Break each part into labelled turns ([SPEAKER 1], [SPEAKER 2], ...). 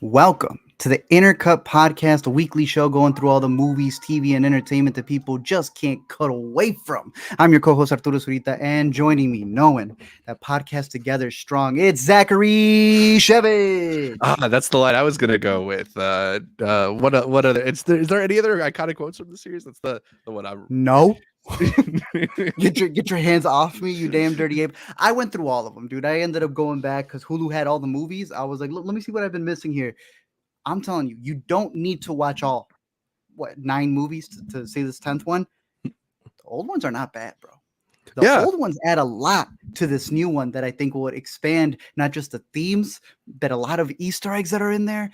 [SPEAKER 1] Welcome to the Intercut podcast, a weekly show going through all the movies, TV, and entertainment that people just can't cut away from. I'm your co-host Arturo Zurita, and joining me, knowing that podcast together is strong, it's Zachary Shevich.
[SPEAKER 2] That's the line I was gonna go with. What other? Is there any other iconic quotes from the series? That's the one I'm.
[SPEAKER 1] No. Get your hands off me, you damn dirty ape. I went through all of them, dude. I ended up going back because Hulu had all the movies. I was like, let me see what I've been missing here. I'm telling you, you don't need to watch all 9 movies to see this 10th one. The old ones are not bad, bro. The
[SPEAKER 2] Yeah.
[SPEAKER 1] old ones add a lot to this new one that I think will expand not just the themes, but a lot of Easter eggs that are in there.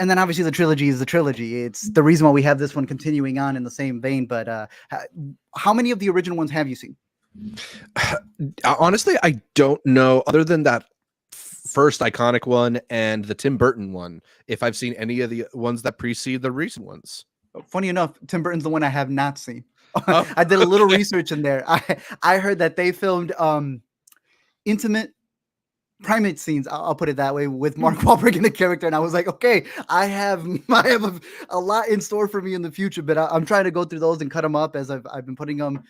[SPEAKER 1] And then obviously the trilogy is the trilogy. It's the reason why we have this one continuing on in the same vein. But how many of the original ones have you seen?
[SPEAKER 2] Honestly, I don't know. Other than that first iconic one and the Tim Burton one, if I've seen any of the ones that precede the recent ones.
[SPEAKER 1] Funny enough, Tim Burton's the one I have not seen.
[SPEAKER 2] Oh,
[SPEAKER 1] I did a little
[SPEAKER 2] okay.
[SPEAKER 1] research in there. I heard that they filmed intimate primate scenes, I'll put it that way, with Mark Wahlberg in the character, and I was like, okay, I have a lot in store for me in the future, but I'm trying to go through those and cut them up as I've been putting them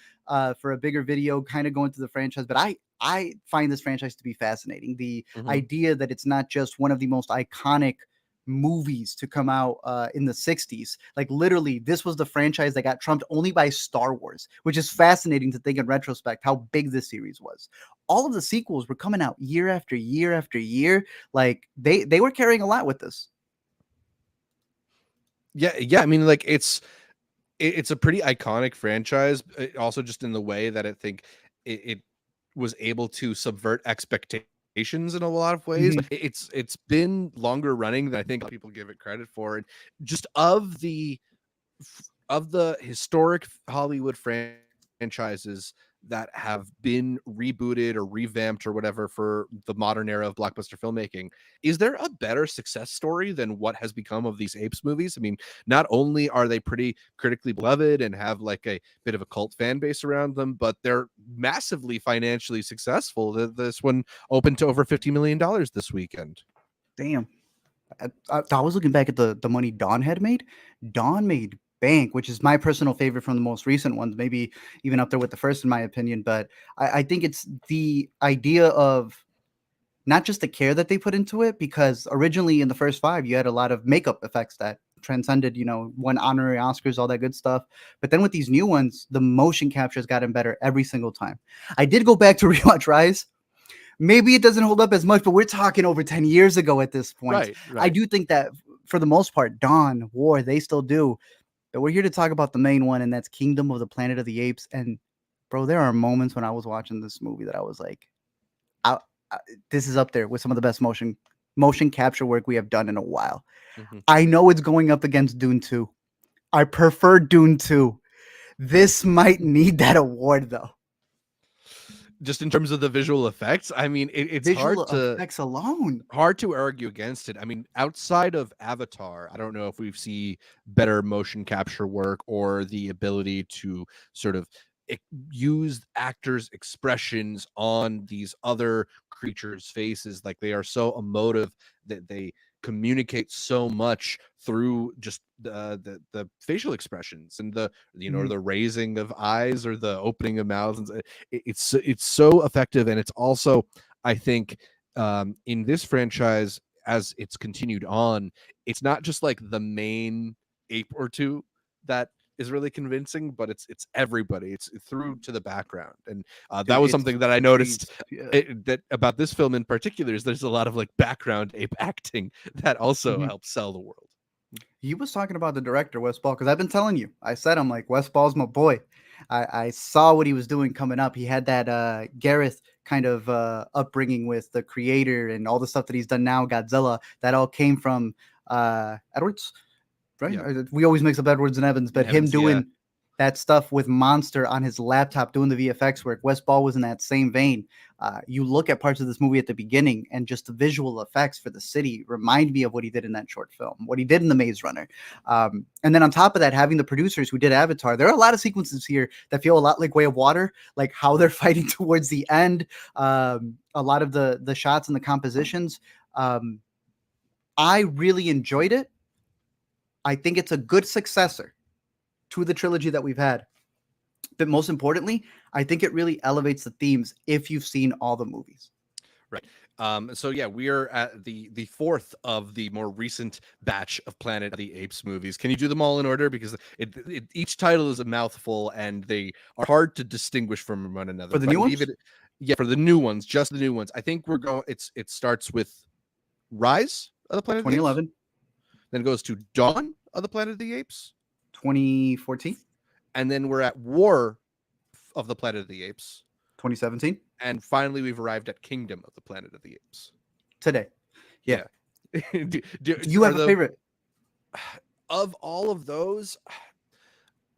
[SPEAKER 1] for a bigger video, kind of going through the franchise. But I find this franchise to be fascinating. The idea that it's not just one of the most iconic movies to come out in the 60s. Like literally, this was the franchise that got trumped only by Star Wars, which is fascinating to think in retrospect how big this series was. All of the sequels were coming out year after year after year. Like they were carrying a lot with this.
[SPEAKER 2] Yeah. I mean, like it's a pretty iconic franchise. Also, just in the way that I think it was able to subvert expectations in a lot of ways.
[SPEAKER 1] Mhm.
[SPEAKER 2] It's been longer running than I think people give it credit for, and just of the historic Hollywood franchises that have been rebooted or revamped or whatever for the modern era of blockbuster filmmaking, is there a better success story than what has become of these Apes movies? I mean, not only are they pretty critically beloved and have like a bit of a cult fan base around them, but they're massively financially successful. This one opened to over $50 million this weekend.
[SPEAKER 1] Damn. I was looking back at the money Dawn had made. Dawn made bank, which is my personal favorite from the most recent ones, maybe even up there with the first, in my opinion. But I think it's the idea of not just the care that they put into it, because originally in the first 5, you had a lot of makeup effects that transcended, won honorary Oscars, all that good stuff. But then with these new ones, the motion capture has gotten better every single time. I did go back to rewatch Rise. Maybe it doesn't hold up as much, but we're talking over 10 years ago at this point. I
[SPEAKER 2] Right.
[SPEAKER 1] do think that for the most part, Dawn, War, they still do. But we're here to talk about the main one, and that's Kingdom of the Planet of the Apes. And bro, there are moments when I was watching this movie that I was like, I, I, this is up there with some of the best motion capture work we have done in a while.
[SPEAKER 2] Mhm.
[SPEAKER 1] I know it's going up against Dune 2. I prefer Dune 2. This might need that award though.
[SPEAKER 2] Just in terms of the visual effects, I mean, it's
[SPEAKER 1] Visual effects alone.
[SPEAKER 2] hard to argue against it. I mean, outside of Avatar, I don't know if we've seen better motion capture work or the ability to sort of use actors' expressions on these other creatures' faces. Like they are so emotive that they communicate so much through just the facial expressions and
[SPEAKER 1] Mhm.
[SPEAKER 2] the raising of eyes or the opening of mouths. And it's so effective, and it's also, I think, in this franchise, as it's continued on, it's not just like the main ape or two that is really convincing, but it's everybody. It's through to the background, and that
[SPEAKER 1] Dude,
[SPEAKER 2] was
[SPEAKER 1] it's
[SPEAKER 2] something that I noticed
[SPEAKER 1] yeah.
[SPEAKER 2] that about this film in particular is there's a lot of like background ape acting that also
[SPEAKER 1] Mhm.
[SPEAKER 2] helps sell the world.
[SPEAKER 1] He was talking about the director Wes Ball, because I've been telling you. I said I'm like Wes Ball's my boy. I saw what he was doing coming up. He had that Gareth kind of upbringing with the creator and all the stuff that he's done now. Godzilla, that all came from Edwards, right?
[SPEAKER 2] Yeah,
[SPEAKER 1] We always mix up Edwards and Evans, but him
[SPEAKER 2] Evans. Yeah.
[SPEAKER 1] doing that stuff with Monster on his laptop, doing the VFX work. Wes Ball was in that same vein. You look at parts of this movie at the beginning, and just the visual effects for the city remind me of what he did in that short film, what he did in The Maze Runner. And then on top of that, having the producers who did Avatar, there are a lot of sequences here that feel a lot like Way of Water, like how they're fighting towards the end. A lot of the shots and the compositions. I really enjoyed it. I think it's a good successor to the trilogy that we've had. But most importantly, I think it really elevates the themes if you've seen all the movies.
[SPEAKER 2] Right. So yeah, we are at the fourth of the more recent batch of Planet of the Apes movies. Can you do them all in order, because each title is a mouthful and they are hard to distinguish from one another?
[SPEAKER 1] For the
[SPEAKER 2] But
[SPEAKER 1] new
[SPEAKER 2] leave
[SPEAKER 1] ones,
[SPEAKER 2] it. Yeah, for the new ones, just the new ones. I think we're going. It starts with Rise of the Planet of the Apes,
[SPEAKER 1] 2011,
[SPEAKER 2] then it goes to Dawn of the Planet of the Apes,
[SPEAKER 1] 2014,
[SPEAKER 2] and then we're at War of the Planet of the Apes,
[SPEAKER 1] 2017,
[SPEAKER 2] and finally we've arrived at Kingdom of the Planet of the Apes.
[SPEAKER 1] today. Yeah.
[SPEAKER 2] Yeah.
[SPEAKER 1] Do you have a favorite?
[SPEAKER 2] Of all of those,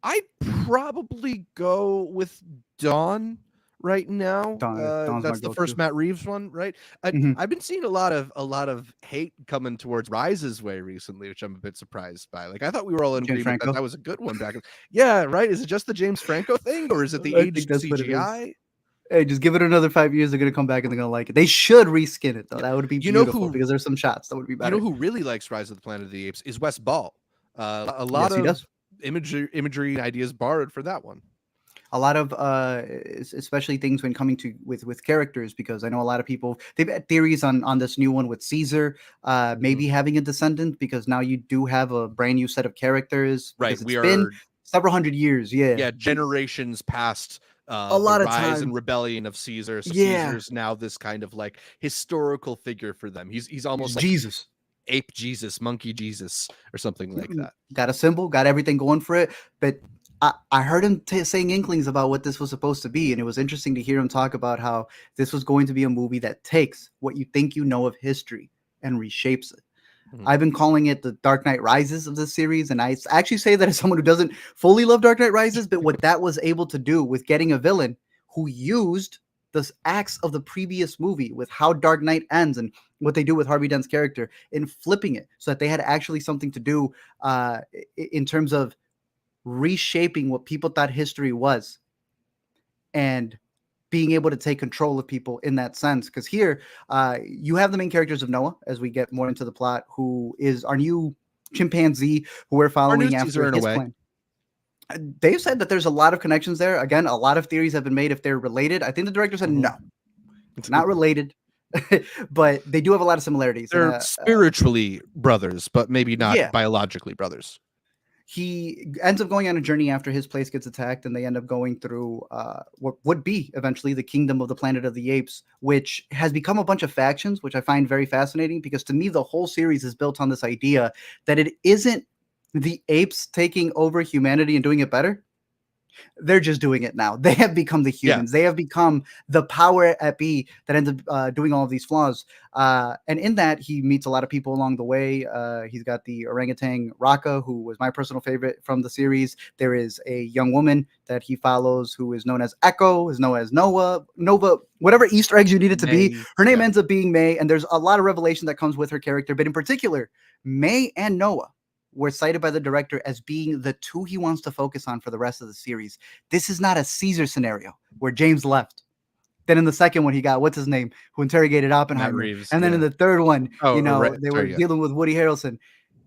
[SPEAKER 2] I'd probably go with Dawn right now.
[SPEAKER 1] Dawn's my
[SPEAKER 2] That's the first
[SPEAKER 1] go-to.
[SPEAKER 2] Matt Reeves one, right?
[SPEAKER 1] Mhm.
[SPEAKER 2] I've been seeing a lot of hate coming towards Rise's way recently, which I'm a bit surprised by. Like, I thought we were all in
[SPEAKER 1] James
[SPEAKER 2] agreement that
[SPEAKER 1] Franco.
[SPEAKER 2] that was a good one back. Yeah, right. Is it just the James Franco thing, or is it the
[SPEAKER 1] I think
[SPEAKER 2] aged
[SPEAKER 1] that's what it is.
[SPEAKER 2] CGI?
[SPEAKER 1] Hey, just give it another 5 years. They're gonna come back and they're gonna like it. They should reskin it though.
[SPEAKER 2] Yeah.
[SPEAKER 1] That would be
[SPEAKER 2] You know
[SPEAKER 1] beautiful
[SPEAKER 2] who?
[SPEAKER 1] because there's some shots that would be
[SPEAKER 2] You know
[SPEAKER 1] better.
[SPEAKER 2] who really likes Rise of the Planet of the Apes is Wes Ball. A lot
[SPEAKER 1] Yes, he
[SPEAKER 2] of
[SPEAKER 1] does.
[SPEAKER 2] imagery and ideas borrowed for that one.
[SPEAKER 1] A lot of especially things when coming to with characters, because I know a lot of people they've had theories on this new one with Caesar maybe having a descendant, because now you do have a brand new set of characters
[SPEAKER 2] Right.
[SPEAKER 1] because it's
[SPEAKER 2] We
[SPEAKER 1] been
[SPEAKER 2] are,
[SPEAKER 1] several hundred years. Yeah,
[SPEAKER 2] yeah, generations past
[SPEAKER 1] a
[SPEAKER 2] the
[SPEAKER 1] lot of
[SPEAKER 2] rise and
[SPEAKER 1] time.
[SPEAKER 2] rebellion of Caesar. So
[SPEAKER 1] Yeah,
[SPEAKER 2] Caesar's now this kind of like historical figure for them. He's
[SPEAKER 1] it's
[SPEAKER 2] almost like
[SPEAKER 1] Jesus.
[SPEAKER 2] ape Jesus, monkey Jesus, or something like that.
[SPEAKER 1] Got a symbol, got everything going for it. But I heard him saying inklings about what this was supposed to be. And it was interesting to hear him talk about how this was going to be a movie that takes what you think you know of history and reshapes it.
[SPEAKER 2] Mhm.
[SPEAKER 1] I've been calling it the Dark Knight Rises of this series. And I actually say that as someone who doesn't fully love Dark Knight Rises, but what that was able to do with getting a villain who used the acts of the previous movie with how Dark Knight ends and what they do with Harvey Dent's character in flipping it so that they had actually something to do in terms of reshaping what people thought history was and being able to take control of people in that sense. Because here you have the main characters of Noah as we get more into the plot, who is our new chimpanzee who we're
[SPEAKER 2] Our new
[SPEAKER 1] following
[SPEAKER 2] Caesar
[SPEAKER 1] after
[SPEAKER 2] in a
[SPEAKER 1] his
[SPEAKER 2] way.
[SPEAKER 1] plan. They've said that there's a lot of connections there. Again, a lot of theories have been made if they're related. I think the director said
[SPEAKER 2] Mhm.
[SPEAKER 1] no, not related, but they do have a lot of similarities.
[SPEAKER 2] They're
[SPEAKER 1] And
[SPEAKER 2] spiritually brothers, but maybe not
[SPEAKER 1] yeah,
[SPEAKER 2] biologically brothers.
[SPEAKER 1] he ends up going on a journey after his place gets attacked, and they end up going through what would be eventually the kingdom of the Planet of the Apes, which has become a bunch of factions, which I find very fascinating because to me the whole series is built on this idea that it isn't the apes taking over humanity and doing it better. They're just doing it now. They have become the
[SPEAKER 2] Yeah.
[SPEAKER 1] humans. They have become the power at B that ends up doing all of these flaws. And in that, he meets a lot of people along the way. He's got the orangutan Rocka, who was my personal favorite from the series. There is a young woman that he follows who is known as Echo, is known as Noah, Nova, whatever Easter eggs you need it to be.
[SPEAKER 2] May,
[SPEAKER 1] Her name
[SPEAKER 2] yeah.
[SPEAKER 1] ends up being May, and there's a lot of revelation that comes with her character. But in particular, May and Noah were cited by the director as being the two he wants to focus on for the rest of the series. This is not a Caesar scenario where James left. Then in the second one, he got what's his name, who interrogated
[SPEAKER 2] Matt
[SPEAKER 1] Oppenheimer.
[SPEAKER 2] Reeves.
[SPEAKER 1] And then
[SPEAKER 2] Yeah.
[SPEAKER 1] in the third one,
[SPEAKER 2] Oh,
[SPEAKER 1] you know,
[SPEAKER 2] right.
[SPEAKER 1] they were
[SPEAKER 2] Sorry, yeah.
[SPEAKER 1] dealing with Woody Harrelson.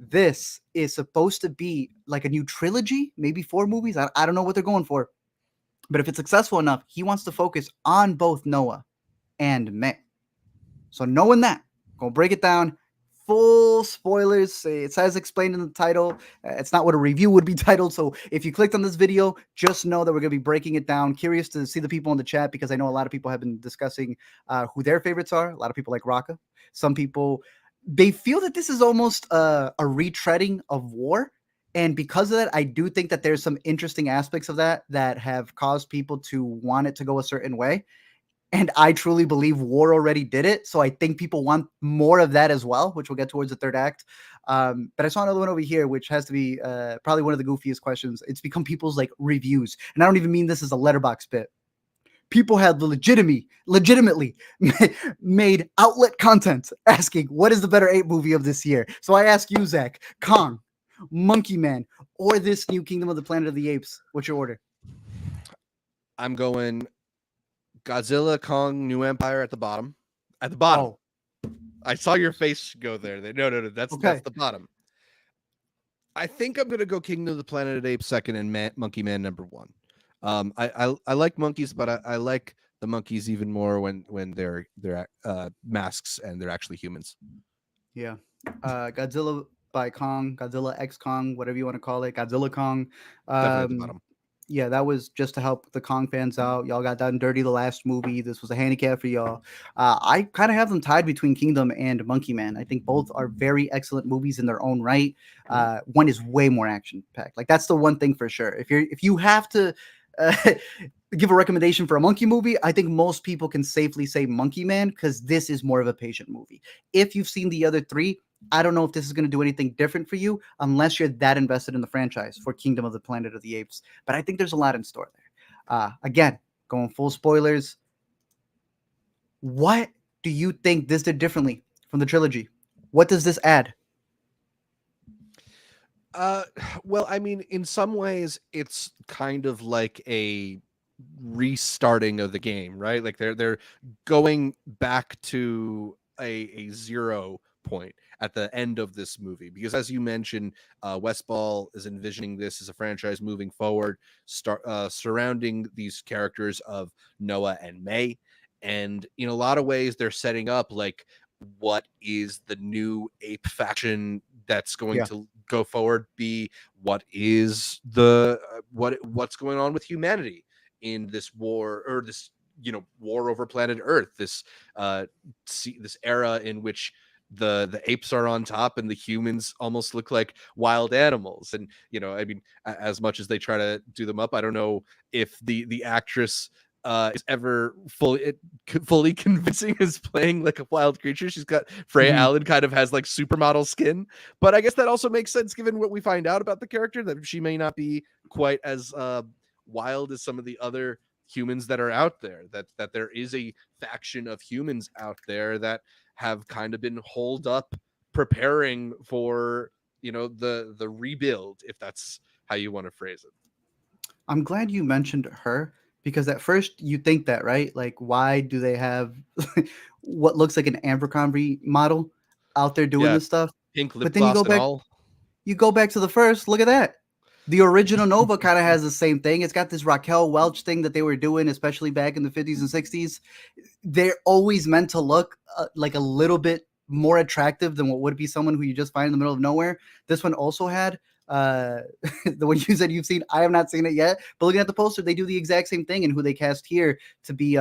[SPEAKER 1] This is supposed to be like a new trilogy, maybe 4 movies. I don't know what they're going for. But if it's successful enough, he wants to focus on both Noah and May. So knowing that, gonna break it down. Full spoilers. It's as explained in the title. It's not what a review would be titled. So if you clicked on this video, just know that we're going to be breaking it down. Curious to see the people in the chat because I know a lot of people have been discussing who their favorites are. A lot of people like Rocka. Some people, they feel that this is almost a retreading of War. And because of that, I do think that there's some interesting aspects of that that have caused people to want it to go a certain way. And I truly believe War already did it. So I think people want more of that as well, which we'll get towards the third act. But I saw another one over here, which has to be probably one of the goofiest questions. It's become people's like reviews. And I don't even mean this as a letterbox bit. People have legitimately made outlet content asking, what is the better ape movie of this year? So I ask you, Zach, Kong, Monkey Man, or this new Kingdom of the Planet of the Apes? What's your order?
[SPEAKER 2] I'm going Godzilla, Kong, New Empire at the bottom. At the bottom. I saw your face go there. No. That's
[SPEAKER 1] Okay.
[SPEAKER 2] the bottom. I think I'm gonna go Kingdom of the Planet of the Apes second and Monkey Man number one. I like monkeys, but I like the monkeys even more when they're masks and they're actually humans.
[SPEAKER 1] Yeah. Godzilla by Kong, Godzilla X Kong, whatever you want to call it, Godzilla Kong.
[SPEAKER 2] Definitely at the
[SPEAKER 1] Um,
[SPEAKER 2] bottom.
[SPEAKER 1] yeah, that was just to help the Kong fans out. Y'all got done dirty the last movie. This was a handicap for y'all. I kind of have them tied between Kingdom and Monkey Man. I think both are very excellent movies in their own right. One is way more action packed. Like that's the one thing for sure. If you have to uh, give a recommendation for a monkey movie, I think most people can safely say Monkey Man because this is more of a patient movie. If you've seen the other three, I don't know if this is going to do anything different for you unless you're that invested in the franchise for Kingdom of the Planet of the Apes. But I think there's a lot in store there. Again, going full spoilers. What do you think this did differently from the trilogy? What does this add?
[SPEAKER 2] Uh, well, I mean, in some ways, it's kind of like a restarting of the game, right? Like they're going back to a zero point at the end of this movie because, as you mentioned, Westball is envisioning this as a franchise moving forward, surrounding these characters of Noah and May, and in a lot of ways, they're setting up like what is the new ape faction that's going
[SPEAKER 1] Yeah.
[SPEAKER 2] to go forward, be what is the what's going on with humanity in this war, or this war over planet Earth, this this era in which the apes are on top and the humans almost look like wild animals. And I mean, as much as they try to do them up, I don't know if the actress is ever fully convincing as playing like a wild creature. She's got Freya
[SPEAKER 1] Mhm.
[SPEAKER 2] Allen kind of has like supermodel skin, but I guess that also makes sense given what we find out about the character, that she may not be quite as wild as some of the other humans that are out there. That there is a faction of humans out there that have kind of been holed up, preparing for the rebuild, if that's how you want to phrase it.
[SPEAKER 1] I'm glad you mentioned her because at first you think that, right? Like, why do they have what looks like an Abercrombie model out there doing
[SPEAKER 2] Yeah,
[SPEAKER 1] this stuff?
[SPEAKER 2] pink lip
[SPEAKER 1] But then
[SPEAKER 2] gloss and all.
[SPEAKER 1] you go back to the first. Look at that. The original Nova kind of has the same thing. It's got this Raquel Welch thing that they were doing, especially back in the 50s and 60s. They're always meant to look like a little bit more attractive than what would be someone who you just find in the middle of nowhere. This one also had uh the one you said you've seen. I have not seen it yet, but looking at the poster, they do the exact same thing. And who they cast here to be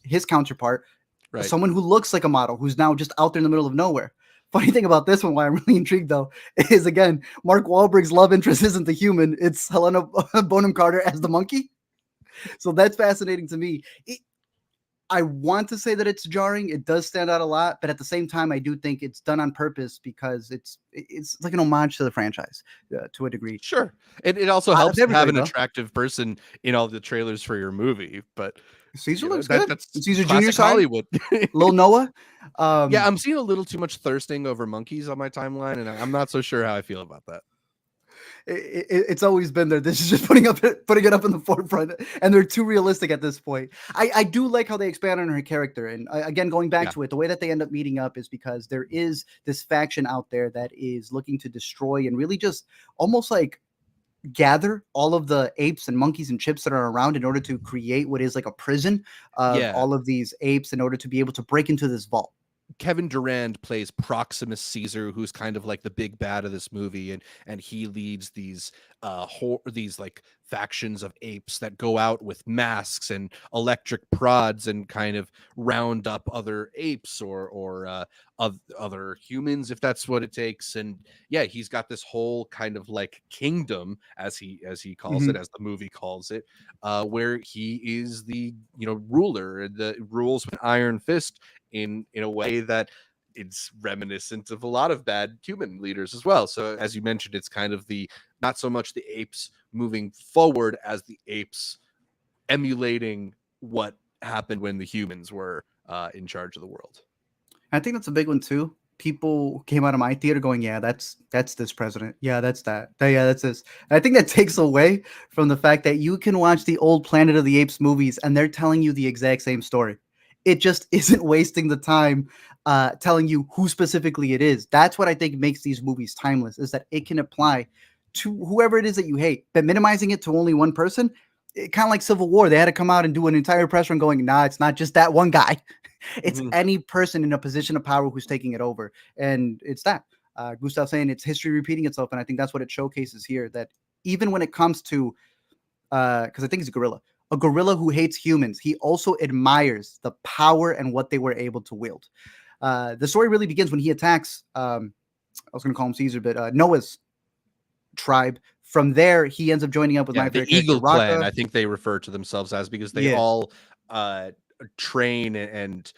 [SPEAKER 1] his counterpart,
[SPEAKER 2] Right.
[SPEAKER 1] someone who looks like a model who's now just out there in the middle of nowhere. Funny thing about this one, why I'm really intrigued though, is again, Mark Wahlberg's love interest isn't the human, it's Helena Bonham Carter as the monkey. So that's fascinating to me. I want to say that it's jarring. It does stand out a lot, but at the same time, I do think it's done on purpose because it's like an homage to the franchise to a degree.
[SPEAKER 2] Sure. It also helps
[SPEAKER 1] To
[SPEAKER 2] to have
[SPEAKER 1] everybody
[SPEAKER 2] an
[SPEAKER 1] though.
[SPEAKER 2] attractive person in all the trailers for your movie, but
[SPEAKER 1] Caesar looks good.
[SPEAKER 2] that's
[SPEAKER 1] Caesar Junior
[SPEAKER 2] classic
[SPEAKER 1] side,
[SPEAKER 2] Hollywood.
[SPEAKER 1] Lil Noah.
[SPEAKER 2] Yeah,
[SPEAKER 1] Um,
[SPEAKER 2] I'm seeing a little too much thirsting over monkeys on my timeline, and I'm not so sure how I feel about that.
[SPEAKER 1] it's always been there. This is just putting it up in the forefront, and they're too realistic at this point. I do like how they expand on her character, and again, going back
[SPEAKER 2] Yeah.
[SPEAKER 1] to it, the way that they end up meeting up is because there is this faction out there that is looking to destroy and really just almost like gather all of the apes and monkeys and chips that are around in order to create what is like a prison of
[SPEAKER 2] Yeah.
[SPEAKER 1] all of these apes in order to be able to break into this vault.
[SPEAKER 2] Kevin Durant plays Proximus Caesar, who's kind of like the big bad of this movie, and he leads these these like factions of apes that go out with masks and electric prods and kind of round up other apes or other humans, if that's what it takes. And yeah, he's got this whole kind of like kingdom, as he calls it,
[SPEAKER 1] Mhm.
[SPEAKER 2] as the movie calls it, where he is the ruler, the rules with an iron fist in a way that it's reminiscent of a lot of bad human leaders as well. So as you mentioned, it's kind of the not so much the apes moving forward as the apes emulating what happened when the humans were in charge of the world.
[SPEAKER 1] I think that's a big one too. People came out of my theater going, "Yeah, that's this president. Yeah, that's that. Yeah, that's this." And I think that takes away from the fact that you can watch the old Planet of the Apes movies and they're telling you the exact same story. it just isn't wasting the time telling you who specifically it is. That's what I think makes these movies timeless, is that it can apply to whoever it is that you hate, but minimizing it to only one person. Kind of like Civil War, they had to come out and do an entire press run going, nah, it's not just that one guy. It's
[SPEAKER 2] Mhm.
[SPEAKER 1] any person in a position of power who's taking it over. And it's that. Gustav saying it's history repeating itself. And I think that's what it showcases here, that even when it comes to, because I think he's a gorilla who hates humans, he also admires the power and what they were able to wield. The story really begins when he attacks, I was going to call him Caesar, but Noah's tribe. From there, he ends up joining up with
[SPEAKER 2] Yeah,
[SPEAKER 1] my
[SPEAKER 2] the
[SPEAKER 1] favorite character,
[SPEAKER 2] Eagle Clan,
[SPEAKER 1] Rocka.
[SPEAKER 2] I think they refer to themselves as, because they
[SPEAKER 1] Yeah,
[SPEAKER 2] all uh, train and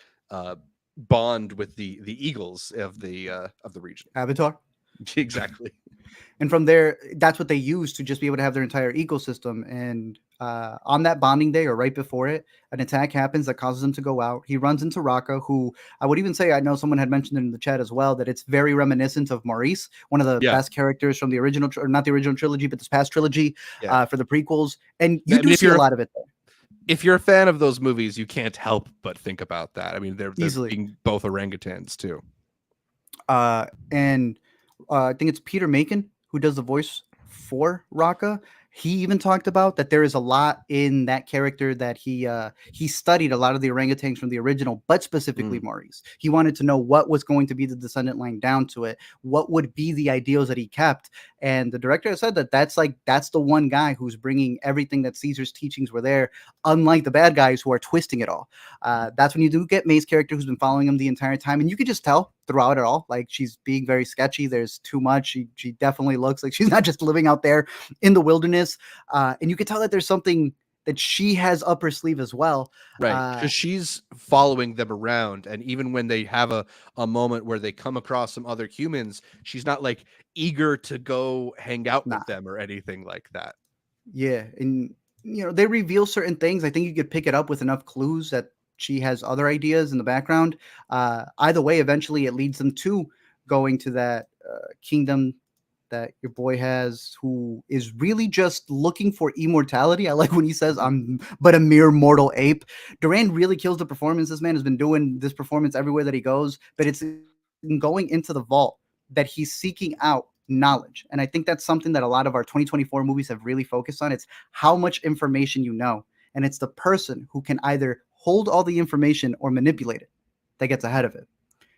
[SPEAKER 2] bond with the eagles of the region.
[SPEAKER 1] Avatar.
[SPEAKER 2] Exactly.
[SPEAKER 1] And from there, that's what they use to just be able to have their entire ecosystem. And on that bonding day, or right before it, an attack happens that causes him to go out. He runs into Rocka, who I would even say, I know someone had mentioned in the chat as well, that it's very reminiscent of Maurice, one of the
[SPEAKER 2] Yeah,
[SPEAKER 1] best characters from the original, or not the original trilogy, but this past trilogy
[SPEAKER 2] yeah.
[SPEAKER 1] for the prequels. And
[SPEAKER 2] I
[SPEAKER 1] you
[SPEAKER 2] mean,
[SPEAKER 1] do see a lot of it there,
[SPEAKER 2] if you're a fan of those movies, you can't help but think about that. I mean, they're
[SPEAKER 1] easily.
[SPEAKER 2] being both orangutans too.
[SPEAKER 1] And I think it's Peter Macon who does the voice for Rocka. He even talked about that there is a lot in that character that he studied a lot of the orangutans from the original, but specifically
[SPEAKER 2] Mm,
[SPEAKER 1] Maurice. He wanted to know what was going to be the descendant line down to it, what would be the ideals that he kept. And the director said that that's the one guy who's bringing everything that Caesar's teachings were there, unlike the bad guys who are twisting it all. That's when you do get May's character, who's been following him the entire time, and you could just tell throughout it all, like, she's being very sketchy. There's too much. She definitely looks like she's not just living out there in the wilderness, and you can tell that there's something that she has up her sleeve as well.
[SPEAKER 2] right,
[SPEAKER 1] Uh,
[SPEAKER 2] because she's following them around, and even when they have a moment where they come across some other humans, she's not like eager to go hang out
[SPEAKER 1] nah,
[SPEAKER 2] with them or anything like that.
[SPEAKER 1] yeah, and they reveal certain things. I think you could pick it up with enough clues that she has other ideas in the background. Either way, eventually it leads them to going to that kingdom that your boy has, who is really just looking for immortality. I like when he says,
[SPEAKER 2] Mhm.
[SPEAKER 1] I'm but a mere mortal ape. Durant really kills the performance. This man has been doing this performance everywhere that he goes, but it's in going into the vault that he's seeking out knowledge. And I think that's something that a lot of our 2024 movies have really focused on. It's how much information you know. And it's the person who can either hold all the information or manipulate it that gets ahead of it.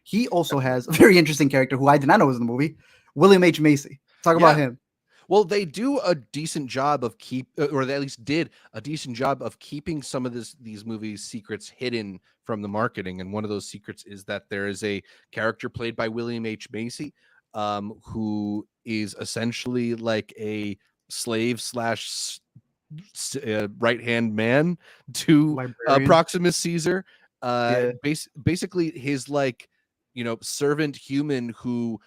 [SPEAKER 1] He also
[SPEAKER 2] Definitely.
[SPEAKER 1] has a very interesting character who I did not know was in the movie, William H. Macy. Talk about
[SPEAKER 2] Yeah.
[SPEAKER 1] him.
[SPEAKER 2] Well, they do a decent job of or they at least did a decent job of keeping some of these movies' secrets hidden from the marketing. And one of those secrets is that there is a character played by William H. Macy, who is essentially like a slave slash right hand man to
[SPEAKER 1] Librarian.
[SPEAKER 2] Proximus Caesar.
[SPEAKER 1] Yeah.
[SPEAKER 2] Basically, his like servant human who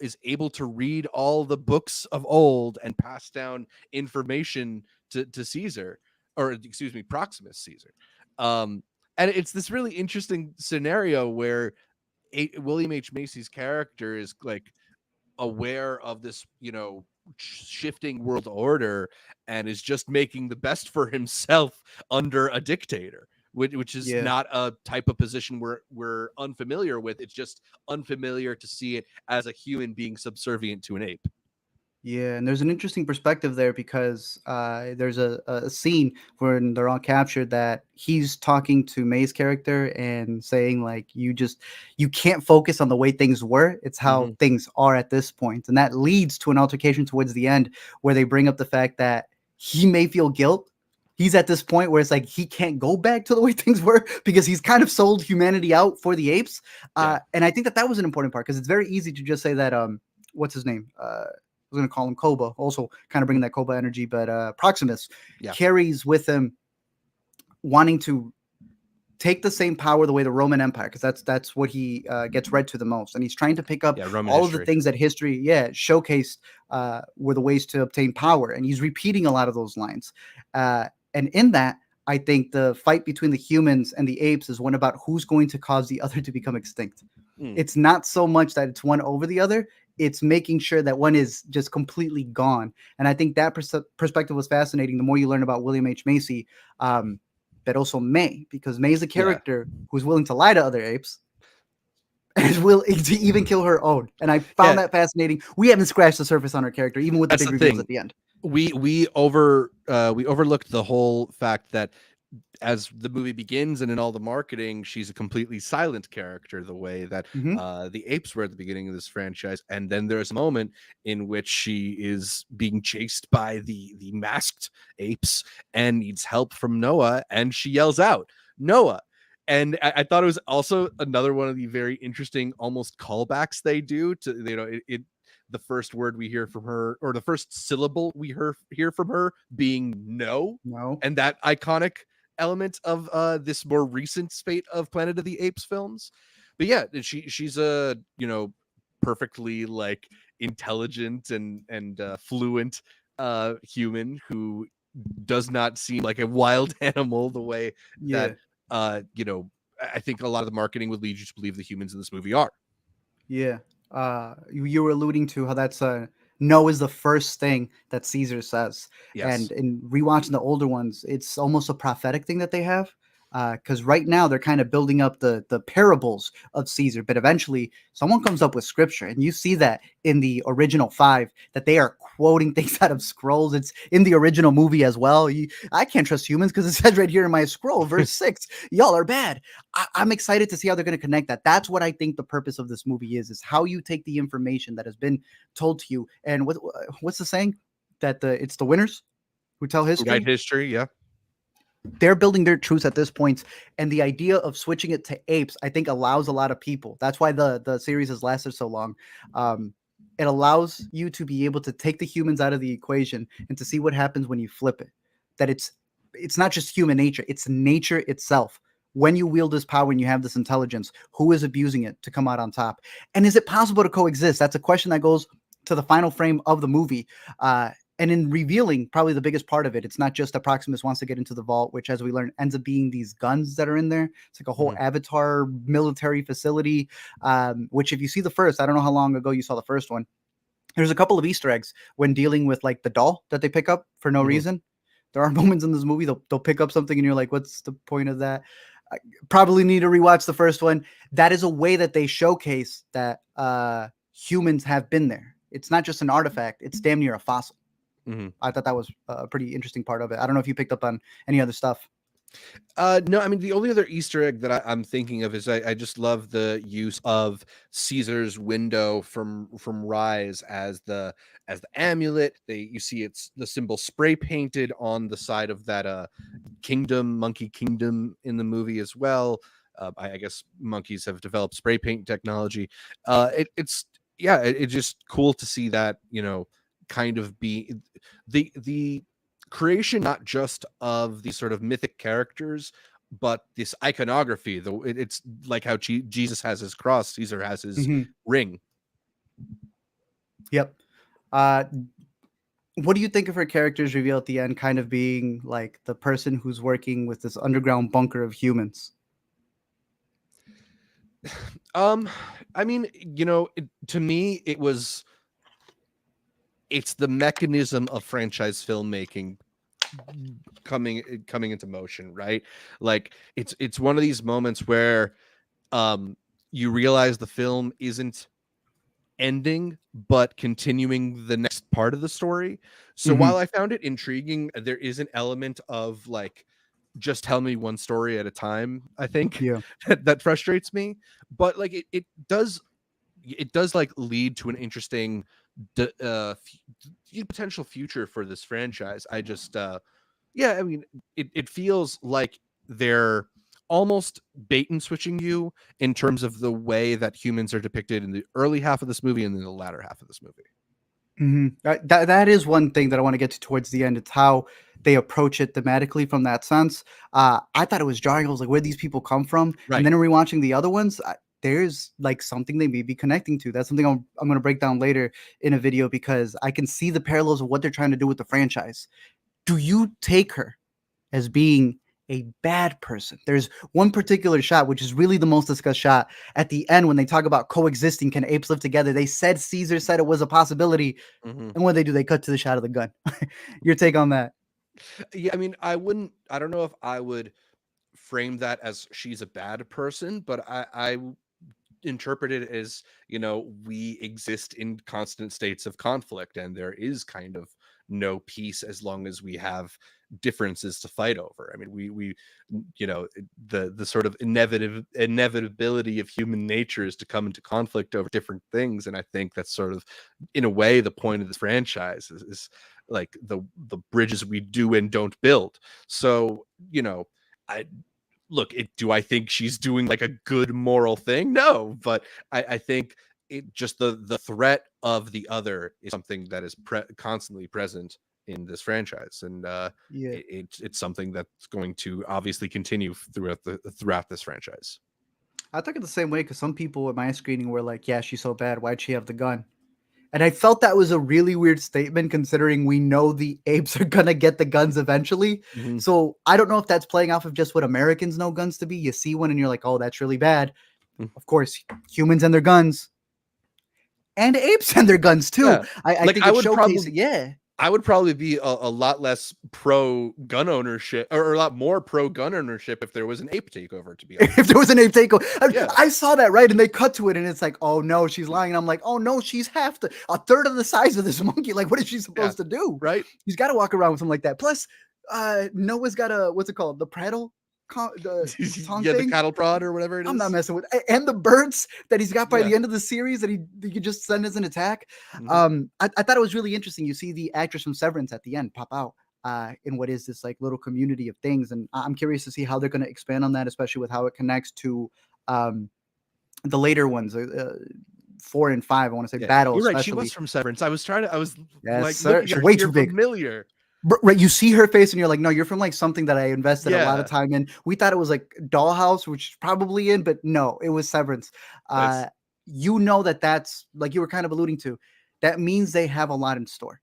[SPEAKER 2] is able to read all the books of old and pass down information to Caesar, or excuse me, Proximus Caesar. Um, and it's this really interesting scenario where William H. Macy's character is like aware of this, shifting world order, and is just making the best for himself under a dictator, which is
[SPEAKER 1] Yeah.
[SPEAKER 2] not a type of position we're unfamiliar with. It's just unfamiliar to see it as a human being subservient to an ape.
[SPEAKER 1] Yeah, and there's an interesting perspective there because there's a scene when they're all captured that he's talking to May's character and saying, like, you can't focus on the way things were. It's how
[SPEAKER 2] Mhm.
[SPEAKER 1] things are at this point. And that leads to an altercation towards the end where they bring up the fact that he may feel guilt. He's at this point where it's like he can't go back to the way things were because he's kind of sold humanity out for the apes.
[SPEAKER 2] Yeah.
[SPEAKER 1] And I think that was an important part because it's very easy to just say that what's his name? Was going to call him Koba, also kind of bringing that Koba energy, but Proximus
[SPEAKER 2] Yeah.
[SPEAKER 1] carries with him wanting to take the same power the way the Roman Empire, because that's what he gets read to the most, and he's trying to pick up
[SPEAKER 2] Yeah. Roman
[SPEAKER 1] all of the
[SPEAKER 2] history.
[SPEAKER 1] things that history, showcased were the ways to obtain power, and he's repeating a lot of those lines, and in that. I think the fight between the humans and the apes is one about who's going to cause the other to become extinct.
[SPEAKER 2] Mm.
[SPEAKER 1] It's not so much that it's one over the other. It's making sure that one is just completely gone. And I think that perspective was fascinating. The more you learn about William H. Macy, but also May, because May is a
[SPEAKER 2] Yeah.
[SPEAKER 1] character who's willing to lie to other apes and is willing to even kill her own. And I found
[SPEAKER 2] Yeah,
[SPEAKER 1] that fascinating. We haven't scratched the surface on her character, even with the
[SPEAKER 2] that's
[SPEAKER 1] big
[SPEAKER 2] the
[SPEAKER 1] reveals
[SPEAKER 2] thing.
[SPEAKER 1] at the end.
[SPEAKER 2] We overlooked the whole fact that as the movie begins and in all the marketing, she's a completely silent character, the way that
[SPEAKER 1] Hmm.
[SPEAKER 2] the apes were at the beginning of this franchise. And then there's a moment in which she is being chased by the masked apes and needs help from Noah, and she yells out, Noah. And I thought it was also another one of the very interesting almost callbacks they do to, the first word we hear from her, or the first syllable we hear from her, being no,
[SPEAKER 1] No.
[SPEAKER 2] and that iconic element of this more recent spate of Planet of the Apes films. But yeah, she's a perfectly like intelligent and fluent human who does not seem like a wild animal the way that
[SPEAKER 1] Yeah.
[SPEAKER 2] I think a lot of the marketing would lead you to believe the humans in this movie are.
[SPEAKER 1] Yeah. You were alluding to how that's no is the first thing that Caesar says, and
[SPEAKER 2] Yes.
[SPEAKER 1] in rewatching the older ones, it's almost a prophetic thing that they have. Because right now they're kind of building up the parables of Caesar, but eventually someone comes up with scripture, and you see that in the original five that they are quoting things out of scrolls. It's in the original movie as well. I can't trust humans because it says right here in my scroll, verse 6, y'all are bad. I'm excited to see how they're going to connect that. That's what I think the purpose of this movie is how you take the information that has been told to you. And what's the saying? That it's the winners who tell
[SPEAKER 2] Right
[SPEAKER 1] history.
[SPEAKER 2] history, yeah.
[SPEAKER 1] They're building their truths at this point, and the idea of switching it to apes, I think, allows a lot of people. That's why the series has lasted so long. Um, it allows you to be able to take the humans out of the equation and to see what happens when you flip it. That it's not just human nature; it's nature itself. When you wield this power and you have this intelligence, who is abusing it to come out on top? And is it possible to coexist? That's a question that goes to the final frame of the movie. And in revealing probably the biggest part of it, it's not just that Proximus wants to get into the vault, which, as we learn, ends up being these guns that are in there. It's like a whole
[SPEAKER 2] Mhm.
[SPEAKER 1] Avatar military facility, which, if you see the first, I don't know how long ago you saw the first one. There's a couple of Easter eggs when dealing with like the doll that they pick up for no
[SPEAKER 2] Mhm.
[SPEAKER 1] reason. There are moments in this movie they'll pick up something and you're like, what's the point of that? I probably need to rewatch the first one. That is a way that they showcase that humans have been there. It's not just an artifact; it's damn near a fossil.
[SPEAKER 2] Mhm.
[SPEAKER 1] I thought that was a pretty interesting part of it. I don't know if you picked up on any other stuff.
[SPEAKER 2] No, I mean the only other Easter egg that I'm thinking of is I just love the use of Caesar's window from Rise as the amulet. You see it's the symbol spray painted on the side of that kingdom, monkey kingdom in the movie as well. I guess monkeys have developed spray paint technology. It's yeah, it's just cool to see that kind of be the creation not just of these sort of mythic characters, but this iconography. It's like how Jesus has his cross, Caesar has his
[SPEAKER 1] Hmm.
[SPEAKER 2] ring.
[SPEAKER 1] Yep. Uh, what do you think of her character's reveal at the end, kind of being like the person who's working with this underground bunker of humans?
[SPEAKER 2] Um, I mean, to me, it's the mechanism of franchise filmmaking coming into motion, right? Like it's one of these moments where um you realize the film isn't ending but continuing the next part of the story. So
[SPEAKER 1] Hmm.
[SPEAKER 2] while I found it intriguing, there is an element of like, just tell me one story at a time, I think,
[SPEAKER 1] Yeah.
[SPEAKER 2] that frustrates me. But like it does like lead to an interesting potential future for this franchise. I just yeah, I mean, it feels like they're almost bait and switching you in terms of the way that humans are depicted in the early half of this movie and then the latter half of this movie.
[SPEAKER 1] That is one thing that I want to get to towards the end. It's how they approach it thematically from that sense. I thought it was jarring. I was like, where these people come from? And
[SPEAKER 2] Right.
[SPEAKER 1] then in rewatching the other ones, there's like something they may be connecting to. That's something I'm going to break down later in a video because I can see the parallels of what they're trying to do with the franchise. Do you take her as being a bad person? There's one particular shot, which is really the most discussed shot at the end when they talk about coexisting. Can apes live together? They said Caesar said it was a possibility.
[SPEAKER 2] Hmm.
[SPEAKER 1] And what they do, they cut to the shot of the gun. Your take on that?
[SPEAKER 2] Yeah, I mean, I don't know if I would frame that as she's a bad person, but I interpret it as, we exist in constant states of conflict, and there is kind of no peace as long as we have differences to fight over. I mean, we the sort of inevitability of human nature is to come into conflict over different things, and I think that's sort of, in a way, the point of this franchise is like the bridges we do and don't build. So, I look, do I think she's doing like a good moral thing? No, but I think it just the threat of the other is something that is constantly present in this franchise, and
[SPEAKER 1] Yeah.
[SPEAKER 2] it's something that's going to obviously continue throughout this franchise.
[SPEAKER 1] I took it the same way because some people at my screening were like, "Yeah, she's so bad. Why'd she have the gun?" And I felt that was a really weird statement considering we know the apes are gonna get the guns eventually.
[SPEAKER 2] Mhm.
[SPEAKER 1] So I don't know if that's playing off of just what Americans know guns to be. You see one and you're like, "Oh, that's really bad."
[SPEAKER 2] Mm.
[SPEAKER 1] Of course, humans and their guns, and apes and their guns too.
[SPEAKER 2] Yeah,
[SPEAKER 1] I
[SPEAKER 2] like
[SPEAKER 1] think it's showcasing. Yeah,
[SPEAKER 2] I would probably be a lot less pro gun ownership, or a lot more pro gun ownership, if there was an ape takeover, to be
[SPEAKER 1] if
[SPEAKER 2] honest.
[SPEAKER 1] there was an ape takeover,
[SPEAKER 2] Yeah.
[SPEAKER 1] I saw that right, and they cut to it, and it's like, "Oh no, she's lying." And I'm like, "Oh no, she's a third of the size of this monkey. Like, what is she
[SPEAKER 2] Yeah.
[SPEAKER 1] supposed to do?"
[SPEAKER 2] Right.
[SPEAKER 1] He's got to walk around with something like that. Plus, Noah's got a what's it called? The prattle, the song
[SPEAKER 2] Yeah, the
[SPEAKER 1] thing.
[SPEAKER 2] cattle prod or whatever it
[SPEAKER 1] I'm not
[SPEAKER 2] is.
[SPEAKER 1] messing with, and the birds that he's got by
[SPEAKER 2] Yeah.
[SPEAKER 1] the end of the series that he could just send as an attack.
[SPEAKER 2] Mhm.
[SPEAKER 1] I thought it was really interesting. You see the actress from Severance at the end pop out in what is this like little community of things, and I'm curious to see how they're going to expand on that, especially with how it connects to um, the later ones, 4 and 5. I want to say
[SPEAKER 2] Yeah,
[SPEAKER 1] Battle,
[SPEAKER 2] you're right. She was
[SPEAKER 1] especially.
[SPEAKER 2] from Severance. I was
[SPEAKER 1] Yes,
[SPEAKER 2] like
[SPEAKER 1] sir.
[SPEAKER 2] looking at
[SPEAKER 1] She's
[SPEAKER 2] her.
[SPEAKER 1] way
[SPEAKER 2] You're
[SPEAKER 1] too big.
[SPEAKER 2] familiar.
[SPEAKER 1] Right, you see her face and you're like, no, you're from like something that I invested a lot of
[SPEAKER 2] Yeah.
[SPEAKER 1] time in. We thought it was like Dollhouse, which is probably in, but no, it was Severance.
[SPEAKER 2] Nice.
[SPEAKER 1] You know that's like you were kind of alluding to. That means they have a lot in store.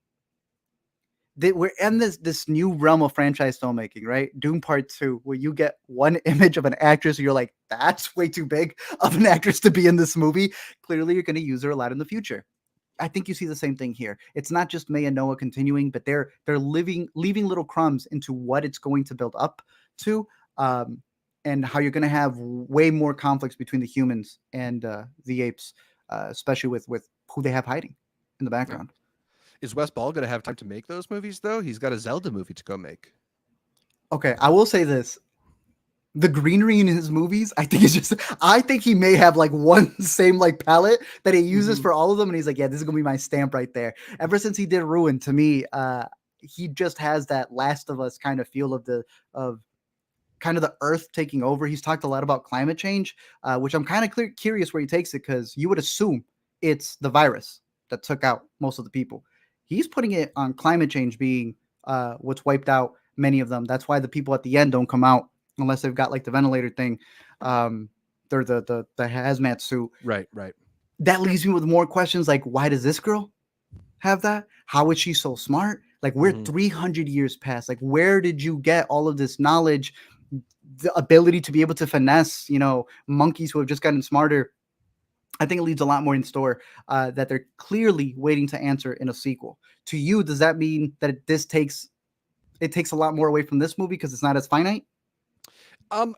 [SPEAKER 1] We're in this new realm of franchise filmmaking, right? Doom Part 2, where you get one image of an actress, and you're like, that's way too big of an actress to be in this movie. Clearly, you're going to use her a lot in the future. I think you see the same thing here. It's not just May and Noah continuing, but they're leaving little crumbs into what it's going to build up to, and how you're going to have way more conflicts between the humans and the apes, especially with who they have hiding in the
[SPEAKER 2] Yeah.
[SPEAKER 1] background.
[SPEAKER 2] Is Wes Ball going to have time to make those movies, though? He's got a Zelda movie to go make.
[SPEAKER 1] Okay, I will say this: the greenery in his movies, I think it's just, I think he may have like one same like palette that he uses
[SPEAKER 2] Mhm.
[SPEAKER 1] for all of them, and he's like, yeah, this is gonna be my stamp right there. Ever since he did Ruin, to me, he just has that Last of Us kind of feel of kind of the Earth taking over. He's talked a lot about climate change, which I'm kind of curious where he takes it because you would assume it's the virus that took out most of the people. He's putting it on climate change being what's wiped out many of them. That's why the people at the end don't come out unless they've got like the ventilator thing. They're the hazmat suit.
[SPEAKER 2] Right, right.
[SPEAKER 1] That leaves me with more questions like, why does this girl have that? How is she so smart? Like, we're
[SPEAKER 2] Mhm.
[SPEAKER 1] 300 years past. Like, where did you get all of this knowledge, the ability to be able to finesse, monkeys who have just gotten smarter? I think it leaves a lot more in store that they're clearly waiting to answer in a sequel. To you, does that mean that it takes a lot more away from this movie because it's not as finite?
[SPEAKER 2] Um,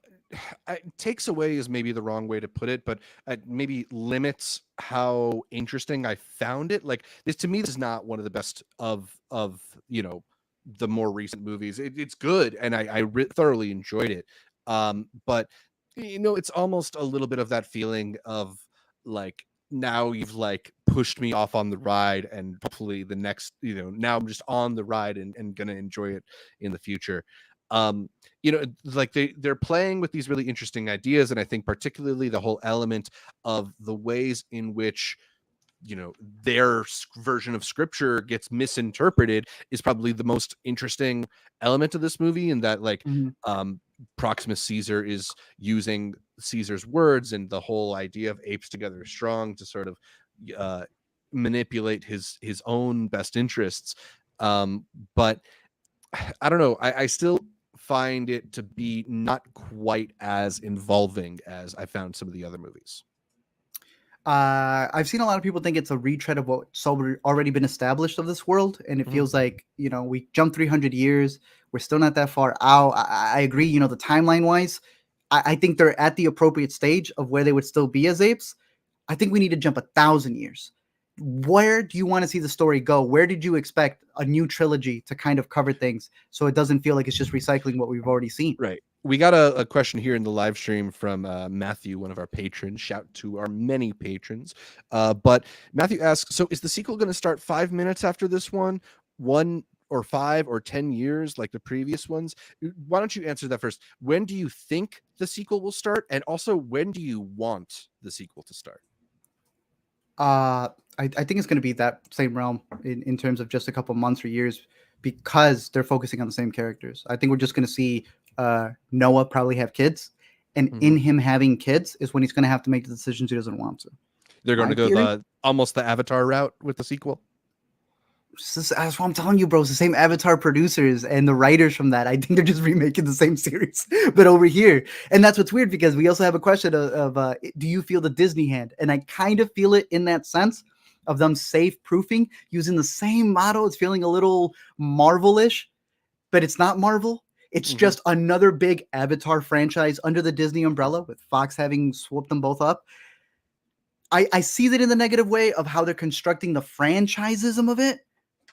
[SPEAKER 2] takes away is maybe the wrong way to put it, but maybe limits how interesting I found it. Like this, to me, this is not one of the best of the more recent movies. It's good, and I thoroughly enjoyed it. But it's almost a little bit of that feeling of like, now you've like pushed me off on the ride, and hopefully the next, now I'm just on the ride and gonna enjoy it in the future. Um, like they're playing with these really interesting ideas, and I think particularly the whole element of the ways in which their version of scripture gets misinterpreted is probably the most interesting element of this movie, and that like
[SPEAKER 1] Mhm.
[SPEAKER 2] Proximus Caesar is using Caesar's words and the whole idea of apes together strong to sort of uh manipulate his own best interests. But I don't know. I still find it to be not quite as involving as I found some of the other movies.
[SPEAKER 1] I've seen a lot of people think it's a retread of what's already been established of this world, and it
[SPEAKER 2] Mhm.
[SPEAKER 1] feels like we jumped 300 years. We're still not that far out. I agree. The timeline wise, I think they're at the appropriate stage of where they would still be as apes. I think we need to jump 1,000 years. Where do you want to see the story go? Where did you expect a new trilogy to kind of cover things so it doesn't feel like it's just recycling what we've already seen?
[SPEAKER 2] Right. We got a question here in the live stream from Matthew, one of our patrons. Shout to our many patrons. But Matthew asks, so is the sequel going to start 5 minutes after this one or 5 or 10 years like the previous ones? Why don't you answer that first? When do you think the sequel will start? And also, when do you want the sequel to start?
[SPEAKER 1] I think it's going to be that same realm in terms of just a couple months or years because they're focusing on the same characters. I think we're just going to see Noah probably have kids, and in him having kids is when he's going to have to make the decisions he doesn't want to.
[SPEAKER 2] They're going to go the almost the Avatar route with the sequel.
[SPEAKER 1] That's what I'm telling you, bro. It's the same Avatar producers and the writers from that. I think they're just remaking the same series, but over here. And that's what's weird because we also have a question of do you feel the Disney hand? And I kind of feel it in that sense of them safe proofing using the same model. It's feeling a little Marvel-ish, but it's not Marvel. It's just another big Avatar franchise under the Disney umbrella with Fox having swooped them both up. I see that in the negative way of how they're constructing the franchisism of it.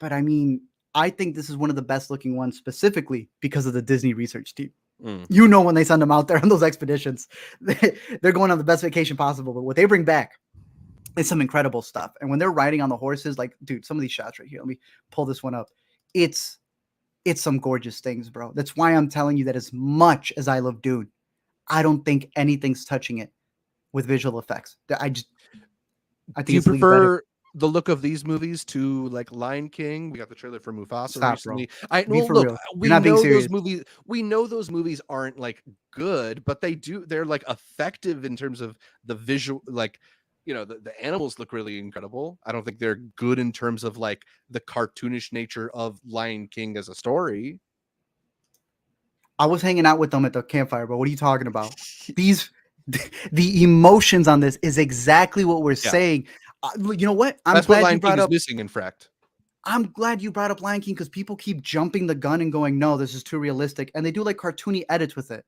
[SPEAKER 1] But I mean, I think this is one of the best looking ones specifically because of the Disney research team. You know, when they send them out there on those expeditions, they're going on the best vacation possible. But what they bring back is some incredible stuff. And when they're riding on the horses, like, dude, some of these shots right here, let me pull this one up. It's some gorgeous things, bro. That's why I'm telling you that as much as I love Dune, I don't think anything's touching it with visual effects. I think
[SPEAKER 2] do you prefer the look of these movies to like Lion King? We got the trailer for Mufasa recently. We know those movies aren't like good, but they're like effective in terms of the visual, like, you know, the animals look really incredible. I don't think they're good in terms of like the cartoonish nature of Lion King as a story.
[SPEAKER 1] I was hanging out with them at the campfire, but what are you talking about? The emotions on this is exactly what we're saying. You know what?
[SPEAKER 2] That's glad what Lion King is missing, in fact.
[SPEAKER 1] I'm glad you brought up Lion King because people keep jumping the gun and going, no, this is too realistic. And they do like cartoony edits with it.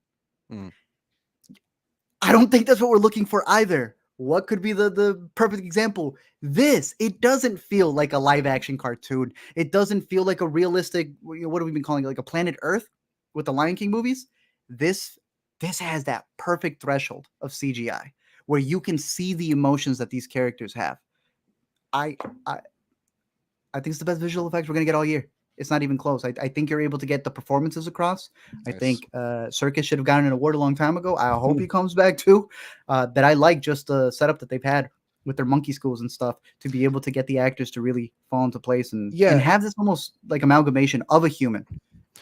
[SPEAKER 1] I don't think that's what we're looking for either. What could be the perfect example? It doesn't feel like a live action cartoon. It doesn't feel like a realistic, what have we been calling it? Like a Planet Earth with the Lion King movies. This has that perfect threshold of CGI where you can see the emotions that these characters have. I think it's the best visual effects we're gonna get all year. It's not even close. I think you're able to get the performances across. Nice. I think Circus should have gotten an award a long time ago. I hope he comes back too. That I like just the setup that they've had with their monkey schools and stuff to be able to get the actors to really fall into place and have this almost like amalgamation of a human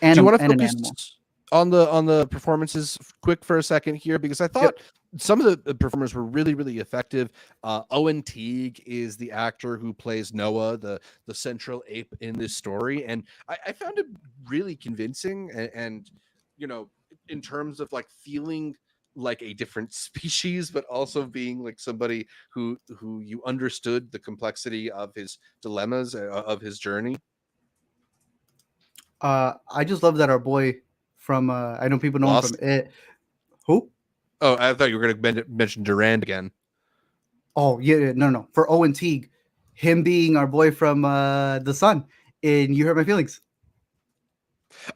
[SPEAKER 1] and,
[SPEAKER 2] do you want to
[SPEAKER 1] focus
[SPEAKER 2] an animal on the performances quick for a second here, because I thought some of the performers were really, really effective. Owen Teague is the actor who plays Noah, the central ape in this story, and I found it really convincing. And you know, in terms of like feeling like a different species, but also being like somebody who you understood the complexity of his dilemmas, of his journey.
[SPEAKER 1] I just love that our boy from I know people know him from it. Who?
[SPEAKER 2] Oh, I thought you were going to mention Durant again.
[SPEAKER 1] Oh yeah, no. For Owen Teague, him being our boy from The Sun in You Hurt My Feelings.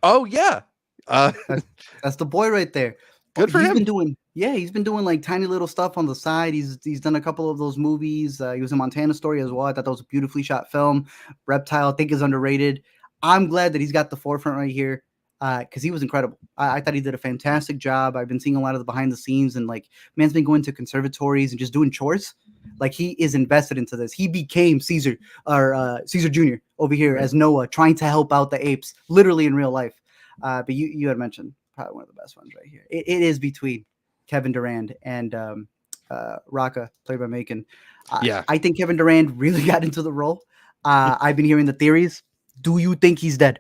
[SPEAKER 2] Oh yeah,
[SPEAKER 1] that's the boy right there.
[SPEAKER 2] Good for him.
[SPEAKER 1] He's been doing like tiny little stuff on the side. He's done a couple of those movies. He was in Montana Story as well. I thought that was a beautifully shot film. Reptile, I think, is underrated. I'm glad that he's got the forefront right here because he was incredible. I thought he did a fantastic job. I've been seeing a lot of the behind the scenes, and like, man's been going to conservatories and just doing chores. Like, he is invested into this. He became Caesar Jr. over here as Noah, trying to help out the apes, literally in real life. But you had mentioned probably one of the best ones right here. It is between Kevin Durant and Rocka, played by Macon. I think Kevin Durant really got into the role. I've been hearing the theories. Do you think he's dead?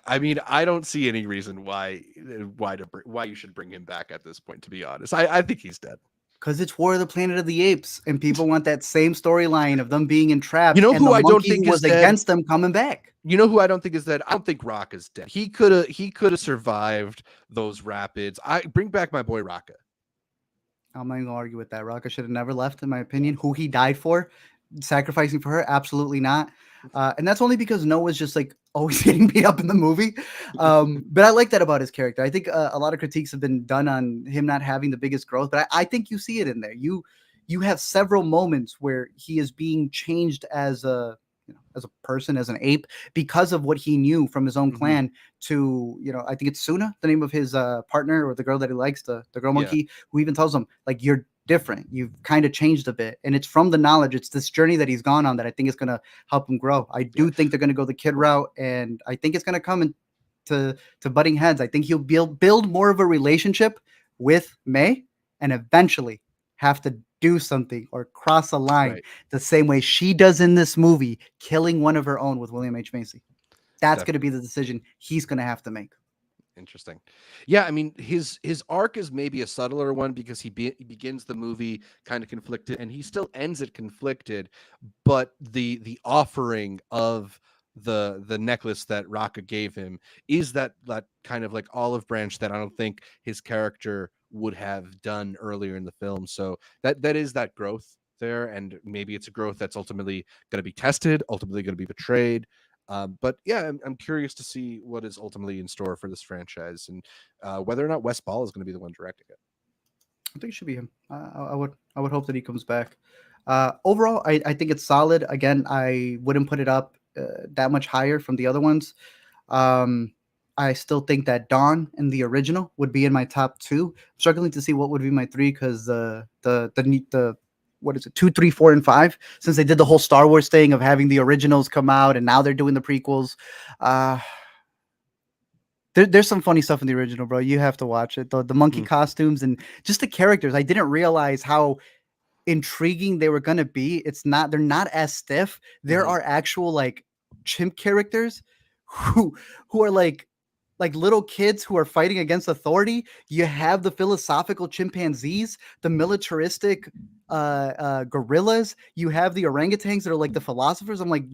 [SPEAKER 2] I mean, I don't see any reason why you should bring him back at this point, to be honest. I think he's dead.
[SPEAKER 1] Because it's War of the Planet of the Apes, and people want that same storyline of them being
[SPEAKER 2] You
[SPEAKER 1] entrapped
[SPEAKER 2] know
[SPEAKER 1] and
[SPEAKER 2] who
[SPEAKER 1] the
[SPEAKER 2] I don't
[SPEAKER 1] monkey who
[SPEAKER 2] think is
[SPEAKER 1] was
[SPEAKER 2] dead?
[SPEAKER 1] against them coming back.
[SPEAKER 2] You know who I don't think is dead? I don't think Rocka's dead. He could have survived those rapids. I bring back my boy Rocka.
[SPEAKER 1] I'm not even gonna argue with that. Rocka should have never left, in my
[SPEAKER 2] Yeah.
[SPEAKER 1] opinion. Who he died for, sacrificing for her, absolutely not. And that's only because Noah's just like always getting beat up in the movie. But I like that about his character. I think a lot of critiques have been done on him not having the biggest growth, but I think you see it in there. You have several moments where he is being changed as a, as a person, as an ape, because of what he knew from his own
[SPEAKER 2] Mhm.
[SPEAKER 1] clan. To, I think it's Suna, the name of his partner, or the girl that he likes, the girl
[SPEAKER 2] Yeah.
[SPEAKER 1] monkey, who even tells him like, you're different, you've kind of changed a bit. And it's from the knowledge, it's this journey that he's gone on, that I think is going to help him grow. I
[SPEAKER 2] Yeah.
[SPEAKER 1] do think they're going to go the kid route, and I think it's going to come to butting heads. I think he'll build more of a relationship with May, and eventually have to do something or cross a line
[SPEAKER 2] Right.
[SPEAKER 1] the same way she does in this movie, killing one of her own with William H. Macy. That's going to be
[SPEAKER 2] Definitely.
[SPEAKER 1] the decision he's going to have to make.
[SPEAKER 2] Interesting. Yeah, I mean his arc is maybe a subtler one because he begins the movie kind of conflicted and he still ends it conflicted, but the offering of the necklace that Rocka gave him is that kind of like olive branch that I don't think his character would have done earlier in the film. So that is that growth there, and maybe it's a growth that's ultimately going to be tested, ultimately going to be betrayed. But yeah, I'm curious to see what is ultimately in store for this franchise, and whether or not Wes Ball is going to be the one directing it.
[SPEAKER 1] I think it should be him. I would hope that he comes back. Overall, I think it's solid. Again, I wouldn't put it up that much higher from the other ones. Um, I still think that Dawn and the original would be in my top two. I'm struggling to see what would be my three, because the what is it, two, three, four, and five? Since they did the whole Star Wars thing of having the originals come out, and now they're doing the prequels. Uh, there's some funny stuff in the original, bro. You have to watch it. The monkey
[SPEAKER 2] Mm,
[SPEAKER 1] costumes and just the characters. I didn't realize how intriguing they were gonna be. They're not as stiff. There
[SPEAKER 2] mhm.
[SPEAKER 1] are actual like chimp characters who who are like little kids who are fighting against authority. You have the philosophical chimpanzees, the militaristic gorillas. You have the orangutans that are like the philosophers. I'm like,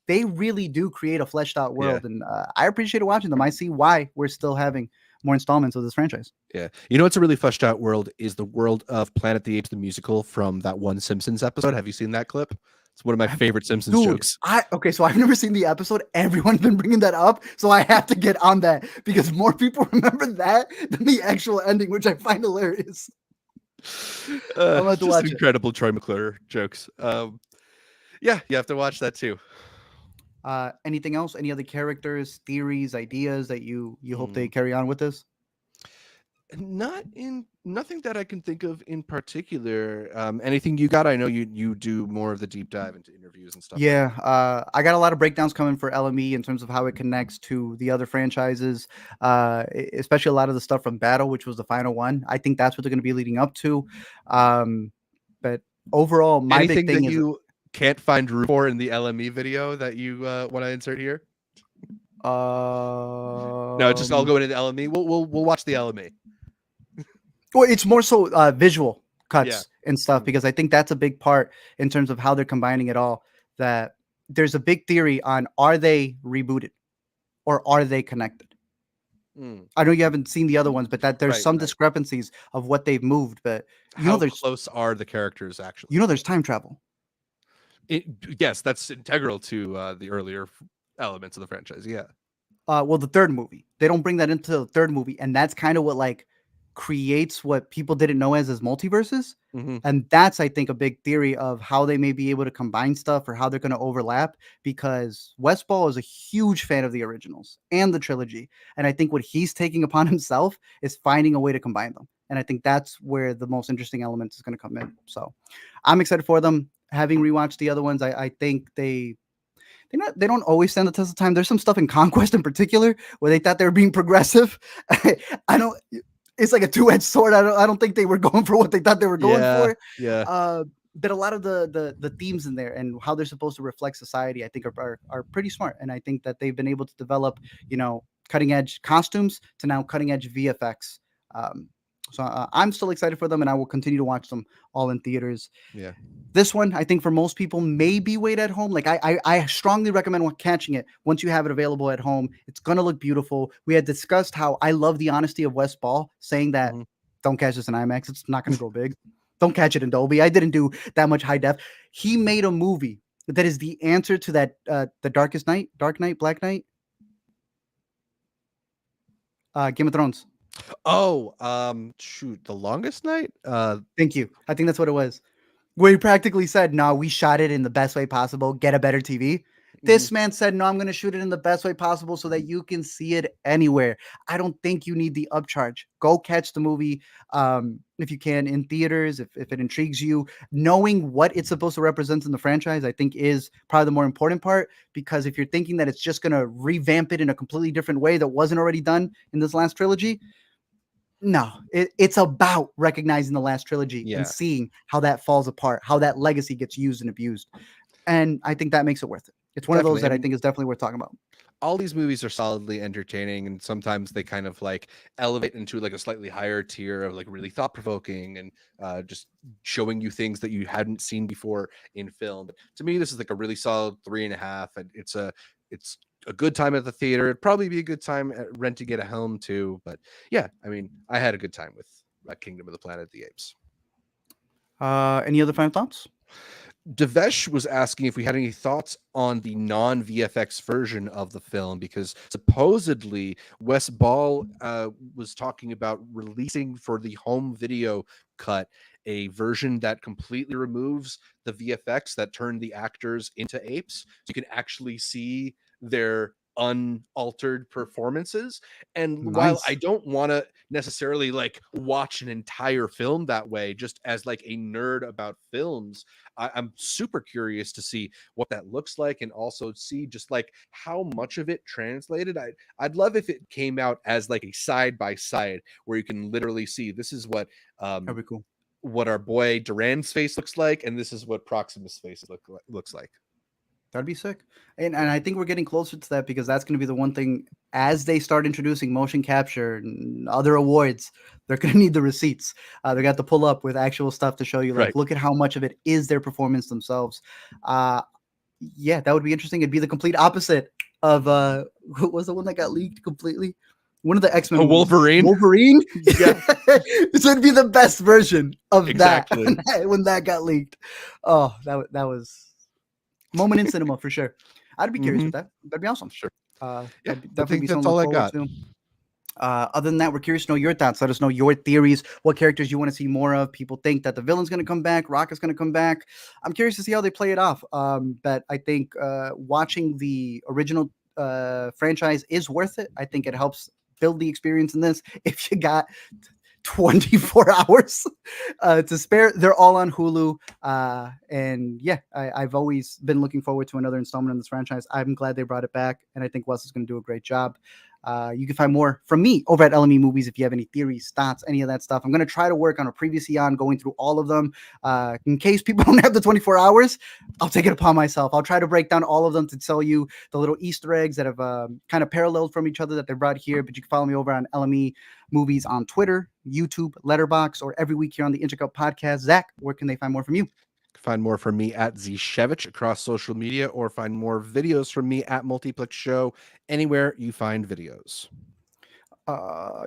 [SPEAKER 1] they really do create a fleshed out
[SPEAKER 2] Yeah,
[SPEAKER 1] world, and I appreciated watching them. I see why we're still having more installments of this franchise.
[SPEAKER 2] yeah. You know what's a really fleshed out world is the world of Planet the Apes the musical from that one Simpsons episode. Have you seen that clip? It's one of my
[SPEAKER 1] I
[SPEAKER 2] favorite Simpsons
[SPEAKER 1] Dude,
[SPEAKER 2] jokes.
[SPEAKER 1] I okay, so I've never seen the episode. Everyone's been bringing that up, so I have to get on that because more people remember that than the actual ending, which I find hilarious. I'm about to
[SPEAKER 2] Just
[SPEAKER 1] watch it.
[SPEAKER 2] incredible Troy McClure jokes. Yeah, you have to watch that too.
[SPEAKER 1] Anything else? Any other characters, theories, ideas that you hope they
[SPEAKER 2] Mm.
[SPEAKER 1] carry on with this?
[SPEAKER 2] Not in nothing that I can think of in particular. Anything you got? I know you do more of the deep dive into interviews and stuff like
[SPEAKER 1] Yeah,
[SPEAKER 2] that.
[SPEAKER 1] I got a lot of breakdowns coming for LME in terms of how it connects to the other franchises, especially a lot of the stuff from Battle, which was the final one. I think that's what they're going to be leading up to. Um, but overall, my big
[SPEAKER 2] Anything
[SPEAKER 1] thing
[SPEAKER 2] that
[SPEAKER 1] is
[SPEAKER 2] you can't find room for in the LME video that you want to insert here? No, just I'll
[SPEAKER 1] um,
[SPEAKER 2] go into the LME. We'll watch the LME.
[SPEAKER 1] well, it's more so visual
[SPEAKER 2] Yeah.
[SPEAKER 1] cuts and stuff,
[SPEAKER 2] Mhm.
[SPEAKER 1] because I think that's a big part in terms of how they're combining it all. That there's a big theory on, are they rebooted or are they connected?
[SPEAKER 2] Mm.
[SPEAKER 1] I know you haven't seen the other ones, but that there's
[SPEAKER 2] Right,
[SPEAKER 1] some
[SPEAKER 2] right.
[SPEAKER 1] discrepancies of what they've moved. But you know,
[SPEAKER 2] How
[SPEAKER 1] there's
[SPEAKER 2] close are the characters
[SPEAKER 1] you
[SPEAKER 2] actually?
[SPEAKER 1] know there's time travel.
[SPEAKER 2] It, yes, that's integral to the earlier elements of the franchise. Yeah.
[SPEAKER 1] Well, the third movie, they don't bring that into the third movie, and that's kind of what like creates what people didn't know as multiverses.
[SPEAKER 2] Hmm.
[SPEAKER 1] And that's, I think, a big theory of how they may be able to combine stuff or how they're going to overlap, because Westball is a huge fan of the originals and the trilogy. And I think what he's taking upon himself is finding a way to combine them. And I think that's where the most interesting element is going to come in. So I'm excited for them. Having rewatched the other ones, I think they don't always stand the test of time. There's some stuff in Conquest in particular where they thought they were being progressive. I don't. It's like a two-edged sword. I don't think they were going for what they thought they were going
[SPEAKER 2] Yeah.
[SPEAKER 1] for.
[SPEAKER 2] Yeah.
[SPEAKER 1] But a lot of the themes in there and how they're supposed to reflect society, I think are pretty smart. And I think that they've been able to develop, cutting edge costumes to now cutting edge VFX. Um, So I'm still excited for them, and I will continue to watch them all in theaters.
[SPEAKER 2] Yeah.
[SPEAKER 1] This one, I think for most people, maybe wait at home. Like I strongly recommend catching it once you have it available at home. It's gonna look beautiful. We had discussed how I love the honesty of Wes Ball saying that
[SPEAKER 2] Mhm.
[SPEAKER 1] don't catch this in IMAX. It's not gonna go big. Don't catch it in Dolby. I didn't do that much high def. He made a movie that is the answer to that the Darkest Night, Dark Knight, Black Knight, Game of Thrones.
[SPEAKER 2] Oh, shoot, The Longest Night?
[SPEAKER 1] Thank you. I think that's what it was. Where he practically said, "No, we shot it in the best way possible. Get a better TV."
[SPEAKER 2] Mhm.
[SPEAKER 1] This man said, "No, I'm going to shoot it in the best way possible so that you can see it anywhere." I don't think you need the upcharge. Go catch the movie if you can in theaters, if it intrigues you. Knowing what it's supposed to represent in the franchise, I think, is probably the more important part. Because if you're thinking that it's just going to revamp it in a completely different way that wasn't already done in this last trilogy, no, it's about recognizing the last trilogy and
[SPEAKER 2] Yeah,
[SPEAKER 1] seeing how that falls apart, how that legacy gets used and abused. And I think that makes it worth it. It's one of those
[SPEAKER 2] definitely. I
[SPEAKER 1] that I
[SPEAKER 2] mean,
[SPEAKER 1] think is definitely worth talking about.
[SPEAKER 2] all these movies are solidly entertaining, and sometimes they kind of like elevate into like a slightly higher tier of like really thought provoking and just showing you things that you hadn't seen before in film. But to me, this is like a really solid 3.5, and it's a good time at the theater. It'd probably be a good time at renting it at home too. But yeah, I mean, I had a good time with Kingdom of the Planet of the Apes.
[SPEAKER 1] Any other final thoughts?
[SPEAKER 2] Devesh was asking if we had any thoughts on the non VFX version of the film because supposedly Wes Ball was talking about releasing for the home video cut a version that completely removes the VFX that turned the actors into apes. So you can actually see their unaltered performances. And while I
[SPEAKER 1] Nice.
[SPEAKER 2] don't want to necessarily like watch an entire film that way, just as like a nerd about films, I'm super curious to see what that looks like and also see just like how much of it translated. I'd love if it came out as like a side by side where you can literally see this is
[SPEAKER 1] That'd
[SPEAKER 2] um
[SPEAKER 1] be cool.
[SPEAKER 2] what our boy Durant's face looks like, and this is what Proximus' face looks like.
[SPEAKER 1] That'd be sick. And
[SPEAKER 2] Yeah.
[SPEAKER 1] I think we're getting closer to that because that's going to be the one thing as they start introducing motion capture and other awards, they're going to need the receipts. They got to pull up with actual stuff to show you, like,
[SPEAKER 2] Right.
[SPEAKER 1] look at how much of it is their performance themselves. Uh, yeah, that would be interesting. It'd be the complete opposite of what was the one that got leaked completely? One of the X-Men
[SPEAKER 2] Oh,
[SPEAKER 1] movies.
[SPEAKER 2] Wolverine.
[SPEAKER 1] Wolverine.
[SPEAKER 2] Yeah,
[SPEAKER 1] So it'd be the best version of that
[SPEAKER 2] exactly.
[SPEAKER 1] when that got leaked. Oh, that was moment in cinema for sure. I'd be curious
[SPEAKER 2] Hmm.
[SPEAKER 1] with that. That'd be awesome.
[SPEAKER 2] Sure. Yeah, I
[SPEAKER 1] Definitely
[SPEAKER 2] think
[SPEAKER 1] be something
[SPEAKER 2] that's
[SPEAKER 1] to
[SPEAKER 2] all
[SPEAKER 1] look
[SPEAKER 2] I
[SPEAKER 1] forward
[SPEAKER 2] got.
[SPEAKER 1] to. Other than that, we're curious to know your thoughts. Let us know your theories, what characters you want to see more of. People think that the villain's going to come back, Rocka's going to come back. I'm curious to see how they play it off. But I think watching the original franchise is worth it. I think it helps build the experience in this. If you got 24 hours to spare, they're all on Hulu. And yeah, I've always been looking forward to another installment in this franchise. I'm glad they brought it back, and I think Wes is going to do a great job. You can find more from me over at LME Movies if you have any theories, thoughts, any of that stuff. I'm going to try to work on a previously on going through all of them. In case people don't have the 24 hours, I'll take it upon myself. I'll try to break down all of them to tell you the little Easter eggs that have kind of paralleled from each other that they brought here. But you can follow me over on LME Movies on Twitter, YouTube, Letterbox, or every week here on the Intercut podcast. Zach, where can they find more from you?
[SPEAKER 2] Find more from me at Zshevich across social media, or find more videos from me at Multiplex Show anywhere you find videos.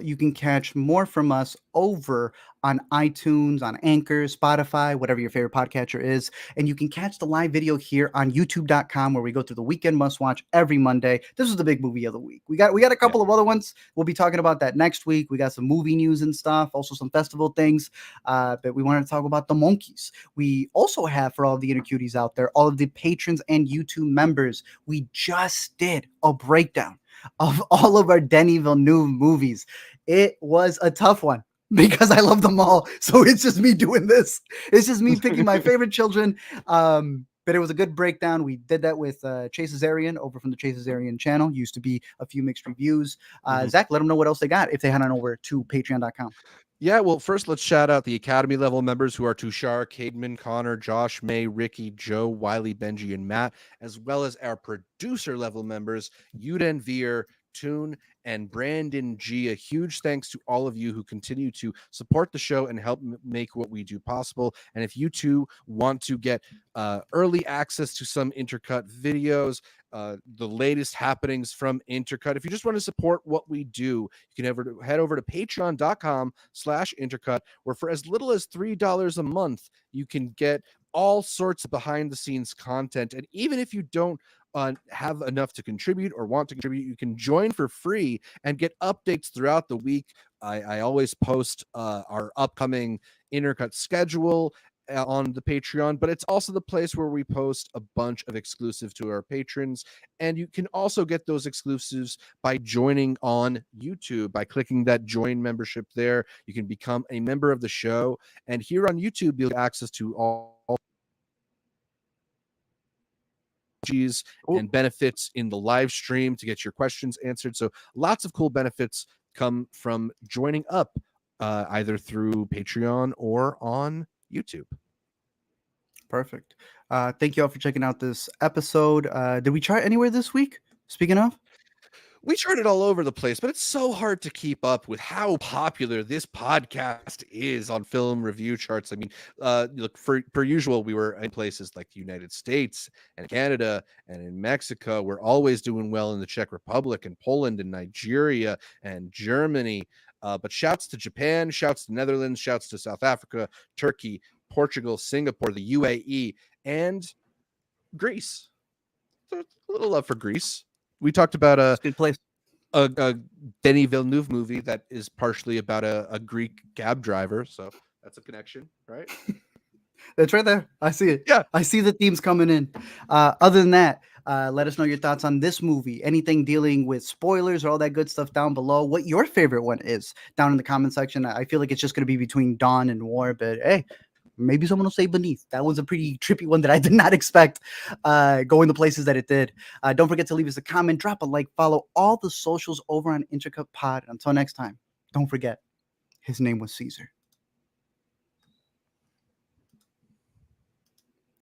[SPEAKER 1] You can catch more from us over on iTunes, on Anchor, Spotify, whatever your favorite podcatcher is. And you can catch the live video here on youtube.com where we go through the weekend must watch every Monday. This is the big movie of the week. We got a
[SPEAKER 2] Yeah.
[SPEAKER 1] couple of other ones. We'll be talking about that next week. We got some movie news and stuff, also some festival things. But we wanted to talk about the Monkeys. We also have, for all of the inner cuties out there, all of the patrons and YouTube members, we just did a breakdown of all of our Denis Villeneuve movies. It was a tough one because I love them all. So it's just me doing this. It's just me picking my favorite children. But it was a good breakdown. We did that with Chase Azarian over from the Chase Azarian channel. Used to be a few mixed reviews.
[SPEAKER 2] Mhm.
[SPEAKER 1] Zach, let them know what else they got if they head on over to patreon.com.
[SPEAKER 2] Yeah, well, first let's shout out the Academy level members who are Tushar, Cademan, Connor, Josh, May, Ricky, Joe, Wiley, Benji, and Matt, as well as our producer level members, Yuden Veer, Toon, and Brandon G. A huge thanks to all of you who continue to support the show and help make what we do possible. And if you too want to get early access to some Intercut videos, the latest happenings from Intercut, if you just want to support what we do, you can head over to patreon.com/Intercut, where for as little as $3 a month, you can get all sorts of behind the scenes content. And even if you don't have enough to contribute or want to contribute, you can join for free and get updates throughout the week. I always post our upcoming Intercut schedule on the Patreon, but it's also the place where we post a bunch of exclusive to our patrons. And you can also get those exclusives by joining on YouTube. By clicking that join membership there, you can become a member of the show. And here on YouTube, you'll get access to all and benefits in the live stream to get your questions answered. So lots of cool benefits come from joining up either through Patreon or on YouTube.
[SPEAKER 1] Perfect. Thank you all for checking out this episode. Did we chart anywhere this week? Speaking of,
[SPEAKER 2] we charted all over the place, but it's so hard to keep up with how popular this podcast is on film review charts. I mean, look, per usual, we were in places like the United States and Canada and in Mexico. We're always doing well in the Czech Republic and Poland and Nigeria and Germany. But shouts to Japan, shouts to Netherlands, shouts to South Africa, Turkey, Portugal, Singapore, the UAE, and Greece. So a little love for Greece. We talked about
[SPEAKER 1] it's a good place.
[SPEAKER 2] a Denis Villeneuve movie that is partially about a Greek cab driver, so that's a connection, right?
[SPEAKER 1] That's right there. I see it.
[SPEAKER 2] Yeah.
[SPEAKER 1] I see the themes coming in. Other than that, let us know your thoughts on this movie. Anything dealing with spoilers or all that good stuff down below. What your favorite one is down in the comment section. I feel like it's just going to be between Dawn and War, but hey, maybe someone will say Beneath. That one's a pretty trippy one that I did not expect going the places that it did. Don't forget to leave us a comment, drop a like, follow all the socials over on Intercut Pod. Until next time, don't forget, his name was Caesar.